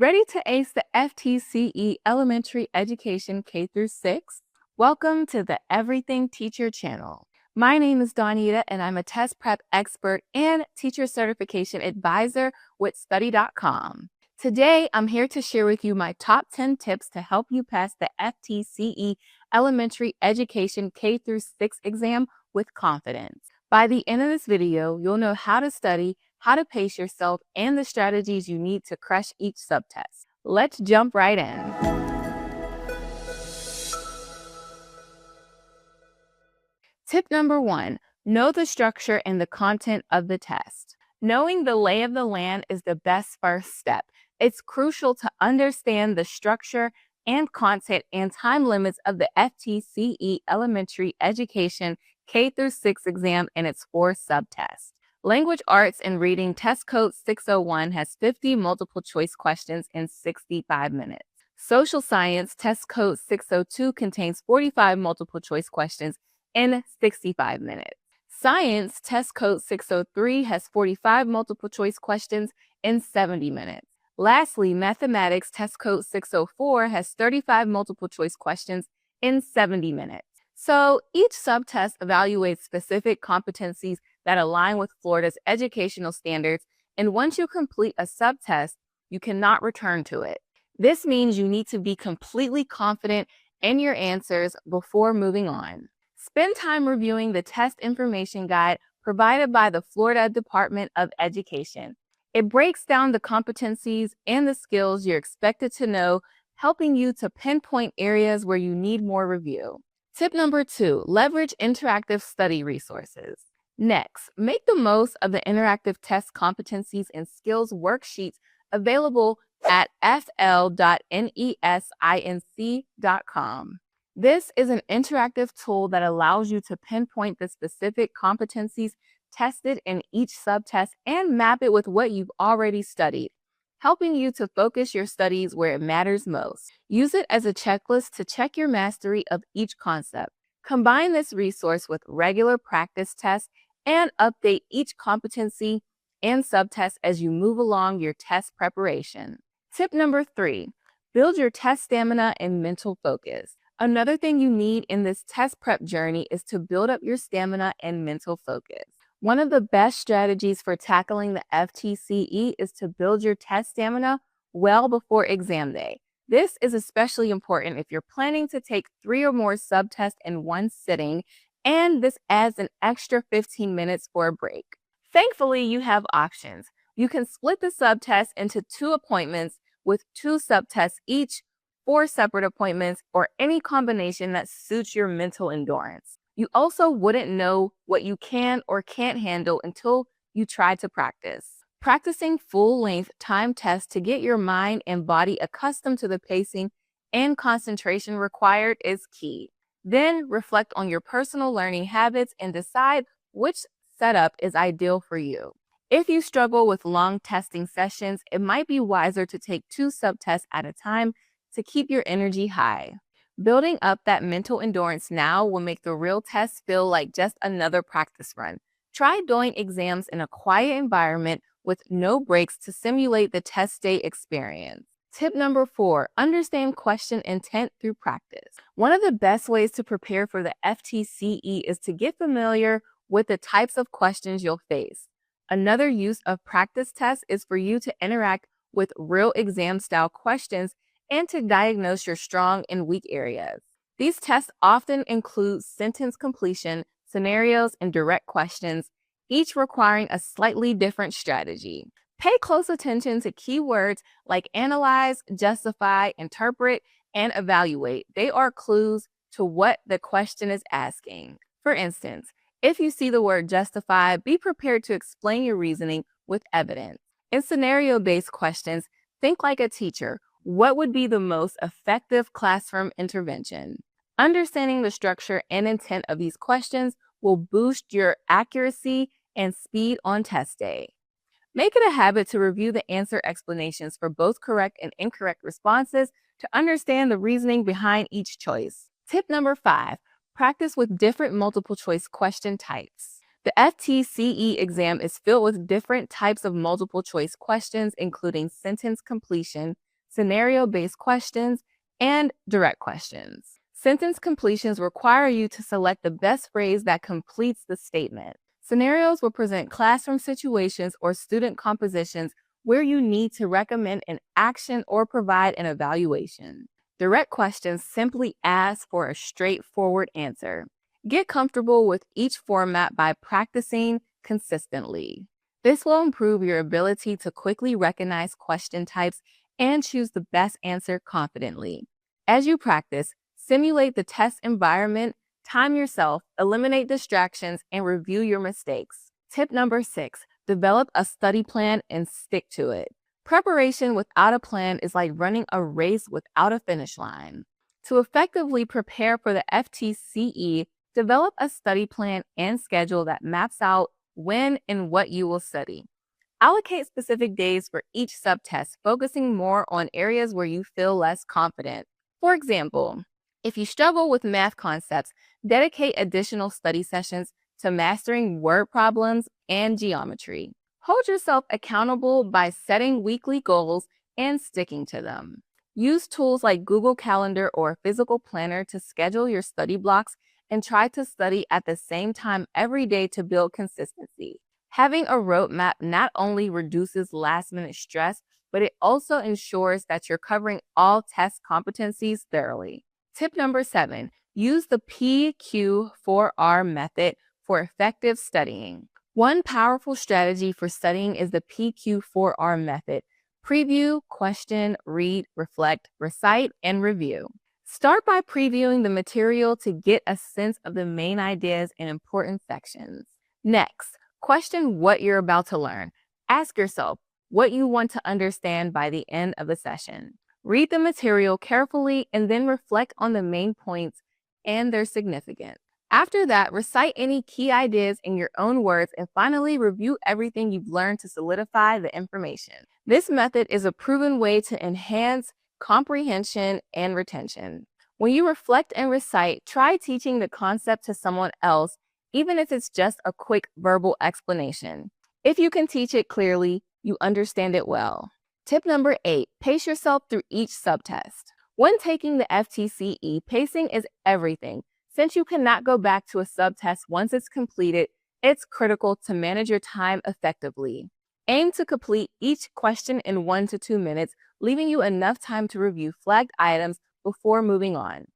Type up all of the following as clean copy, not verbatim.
Ready to ace the FTCE Elementary Education K through 6? Welcome to the Everything Teacher channel. My name is Donita and I'm a test prep expert and teacher certification advisor with study.com. Today, I'm here to share with you my top 10 tips to help you pass the FTCE Elementary Education K through 6 exam with confidence. By the end of this video, you'll know how to study, how to pace yourself, and the strategies you need to crush each subtest. Let's jump right in. Tip number 1, know the structure and the content of the test. Knowing the lay of the land is the best first step. It's crucial to understand the structure and content and time limits of the FTCE Elementary Education K through 6 exam and its 4 subtests. Language Arts and Reading Test Code 601 has 50 multiple choice questions in 65 minutes. Social Science Test Code 602 contains 45 multiple choice questions in 65 minutes. Science Test Code 603 has 45 multiple choice questions in 70 minutes. Lastly, Mathematics Test Code 604 has 35 multiple choice questions in 70 minutes. So each subtest evaluates specific competencies that align with Florida's educational standards, and once you complete a subtest, you cannot return to it. This means you need to be completely confident in your answers before moving on. Spend time reviewing the test information guide provided by the Florida Department of Education. It breaks down the competencies and the skills you're expected to know, helping you to pinpoint areas where you need more review. Tip number 2, leverage interactive study resources. Next, make the most of the interactive test competencies and skills worksheets available at fl.nesinc.com. This is an interactive tool that allows you to pinpoint the specific competencies tested in each subtest and map it with what you've already studied, helping you to focus your studies where it matters most. Use it as a checklist to check your mastery of each concept. Combine this resource with regular practice tests and update each competency and subtest as you move along your test preparation. Tip number 3, build your test stamina and mental focus. Another thing you need in this test prep journey is to build up your stamina and mental focus. One of the best strategies for tackling the FTCE is to build your test stamina well before exam day. This is especially important if you're planning to take 3 or more subtests in one sitting, and this adds an extra 15 minutes for a break. Thankfully, you have options. You can split the subtest into 2 appointments with 2 subtests each, 4 separate appointments, or any combination that suits your mental endurance. You also wouldn't know what you can or can't handle until you try to practice. Practicing full-length time tests to get your mind and body accustomed to the pacing and concentration required is key. Then reflect on your personal learning habits and decide which setup is ideal for you. If you struggle with long testing sessions, it might be wiser to take 2 subtests at a time to keep your energy high. Building up that mental endurance now will make the real test feel like just another practice run. Try doing exams in a quiet environment with no breaks to simulate the test day experience. Tip number 4, understand question intent through practice. One of the best ways to prepare for the FTCE is to get familiar with the types of questions you'll face. Another use of practice tests is for you to interact with real exam-style questions and to diagnose your strong and weak areas. These tests often include sentence completion, scenarios, and direct questions, each requiring a slightly different strategy. Pay close attention to keywords like analyze, justify, interpret, and evaluate. They are clues to what the question is asking. For instance, if you see the word justify, be prepared to explain your reasoning with evidence. In scenario-based questions, think like a teacher. What would be the most effective classroom intervention? Understanding the structure and intent of these questions will boost your accuracy and speed on test day. Make it a habit to review the answer explanations for both correct and incorrect responses to understand the reasoning behind each choice. Tip number 5, practice with different multiple choice question types. The FTCE exam is filled with different types of multiple choice questions, including sentence completion, scenario-based questions, and direct questions. Sentence completions require you to select the best phrase that completes the statement. Scenarios will present classroom situations or student compositions where you need to recommend an action or provide an evaluation. Direct questions simply ask for a straightforward answer. Get comfortable with each format by practicing consistently. This will improve your ability to quickly recognize question types and choose the best answer confidently. As you practice, simulate the test environment, time yourself, eliminate distractions, and review your mistakes. Tip number 6, develop a study plan and stick to it. Preparation without a plan is like running a race without a finish line. To effectively prepare for the FTCE, develop a study plan and schedule that maps out when and what you will study. Allocate specific days for each subtest, focusing more on areas where you feel less confident. For example, if you struggle with math concepts, dedicate additional study sessions to mastering word problems and geometry. Hold yourself accountable by setting weekly goals and sticking to them. Use tools like Google Calendar or Physical Planner to schedule your study blocks and try to study at the same time every day to build consistency. Having a roadmap not only reduces last-minute stress, but it also ensures that you're covering all test competencies thoroughly. Tip number 7, use the PQ4R method for effective studying. One powerful strategy for studying is the PQ4R method: preview, question, read, reflect, recite, and review. Start by previewing the material to get a sense of the main ideas and important sections. Next, question what you're about to learn. Ask yourself what you want to understand by the end of the session. Read the material carefully and then reflect on the main points and their significance. After that, recite any key ideas in your own words and finally review everything you've learned to solidify the information. This method is a proven way to enhance comprehension and retention. When you reflect and recite, try teaching the concept to someone else, even if it's just a quick verbal explanation. If you can teach it clearly, you understand it well. Tip number 8, pace yourself through each subtest. When taking the FTCE, pacing is everything. Since you cannot go back to a subtest once it's completed, it's critical to manage your time effectively. Aim to complete each question in 1 to 2 minutes, leaving you enough time to review flagged items before moving on.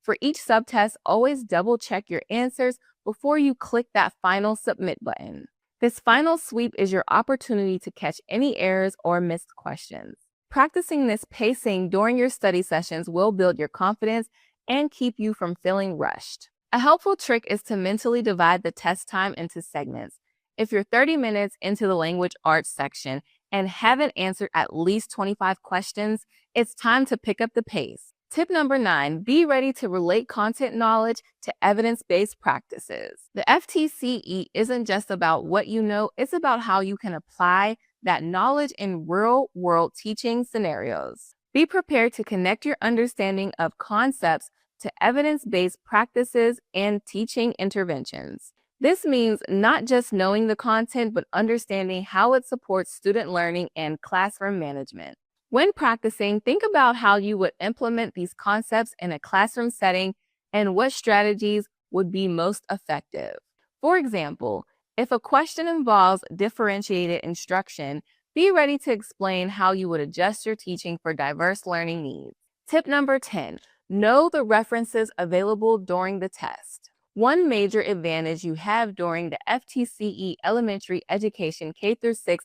For each subtest, always double-check your answers before you click that final submit button. This final sweep is your opportunity to catch any errors or missed questions. Practicing this pacing during your study sessions will build your confidence and keep you from feeling rushed. A helpful trick is to mentally divide the test time into segments. If you're 30 minutes into the language arts section and haven't answered at least 25 questions, it's time to pick up the pace. Tip number 9, be ready to relate content knowledge to evidence-based practices. The FTCE isn't just about what you know, it's about how you can apply that knowledge in real-world teaching scenarios. Be prepared to connect your understanding of concepts to evidence-based practices and teaching interventions. This means not just knowing the content, but understanding how it supports student learning and classroom management. When practicing, think about how you would implement these concepts in a classroom setting and what strategies would be most effective. For example, if a question involves differentiated instruction, be ready to explain how you would adjust your teaching for diverse learning needs. Tip number 10, know the references available during the test. One major advantage you have during the FTCE elementary education K-6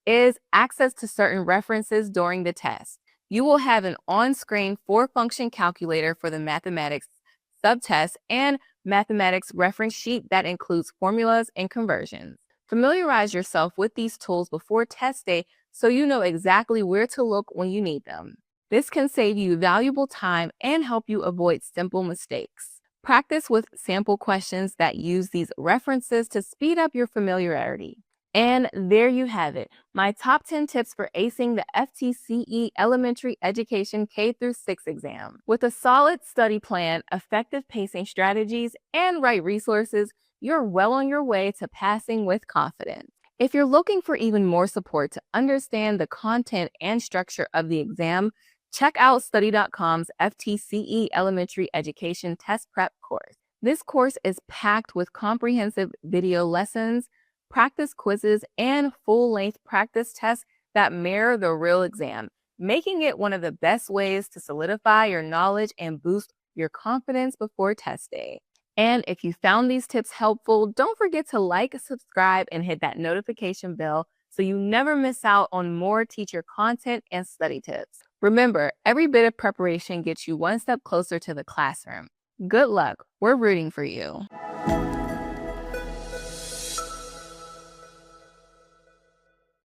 is access to certain references during the test. You will have an on-screen 4-function calculator for the mathematics subtest and mathematics reference sheet that includes formulas and conversions. Familiarize yourself with these tools before test day so you know exactly where to look when you need them. This can save you valuable time and help you avoid simple mistakes. Practice with sample questions that use these references to speed up your familiarity. And there you have it, my top 10 tips for acing the FTCE Elementary Education K-6 exam. With a solid study plan, effective pacing strategies, and right resources, you're well on your way to passing with confidence. If you're looking for even more support to understand the content and structure of the exam, Check out study.com's FTCE Elementary Education Test Prep course. This course is packed with comprehensive video lessons, practice quizzes, and full-length practice tests that mirror the real exam, making it one of the best ways to solidify your knowledge and boost your confidence before test day. And if you found these tips helpful, don't forget to like, subscribe, and hit that notification bell so you never miss out on more teacher content and study tips. Remember, every bit of preparation gets you one step closer to the classroom. Good luck. We're rooting for you.